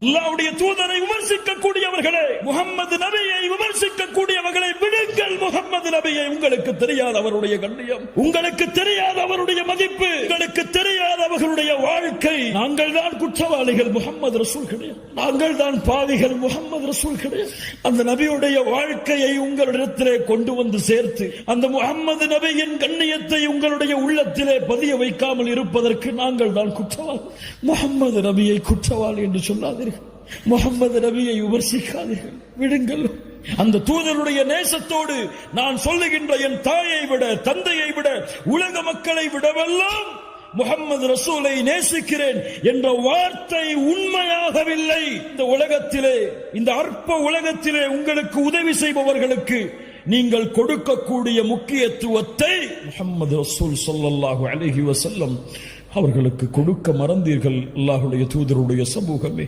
அல்லாஹ்வுடைய தூதரை விமர்சிக்கக்கூடியவர்களே, முஹம்மது நபியை விமர்சிக்கக்கூடியவர்களை விடுங்கள். முஹம்மது நபியை உங்களுக்கு தெரியாத அவருடைய கண்ணியம், உங்களுக்கு தெரியாத அவருடைய மதிப்பு, உங்களுக்கு தெரியாத அவர்களுடைய வாழ்க்கை. நாங்கள் தான் குற்றவாளிகள், முஹம்மது ரசூல் கிடையாது. நாங்கள் தான் பாவிகள், முஹம்மது ரசூல் கிடையாது. அந்த நபியுடைய வாழ்க்கையை உங்களிடத்திலே கொண்டு வந்து சேர்த்து அந்த முஹம்மது நபியின் கண்ணியத்தை உங்களுடைய உள்ளத்திலே பதிய வைக்காமல் இருப்பதற்கு நாங்கள் தான் குற்றவாளி. முஹம்மது நபியை குற்றவாளி என்று சொல்லாதீர்கள், முஹம்மது நபியை விமர்சிக்காதீர்கள், விடுங்கள். அந்த தூதருடைய நேசத்தோடு நான் சொல்லுகின்ற என் தாயை விட, தந்தையை விட, உலக மக்களை விடவெல்லாம் முஹம்மது ரசூலை நேசிக்கிறேன் என்ற வார்த்தை உண்மையாகவில்லை. இந்த உலகத்திலே, இந்த அற்ப உலகத்திலே உங்களுக்கு உதவி செய்பவர்களுக்கு நீங்கள் கொடுக்கக்கூடிய முக்கியத்துவத்தை முஹம்மது ரசூல் ஸல்லல்லாஹு அலைஹி வஸல்லம் அவர்களுக்கு கொடுக்க மறந்தீர்கள். அல்லாஹ்வுடைய தூதருடைய சமூகமே.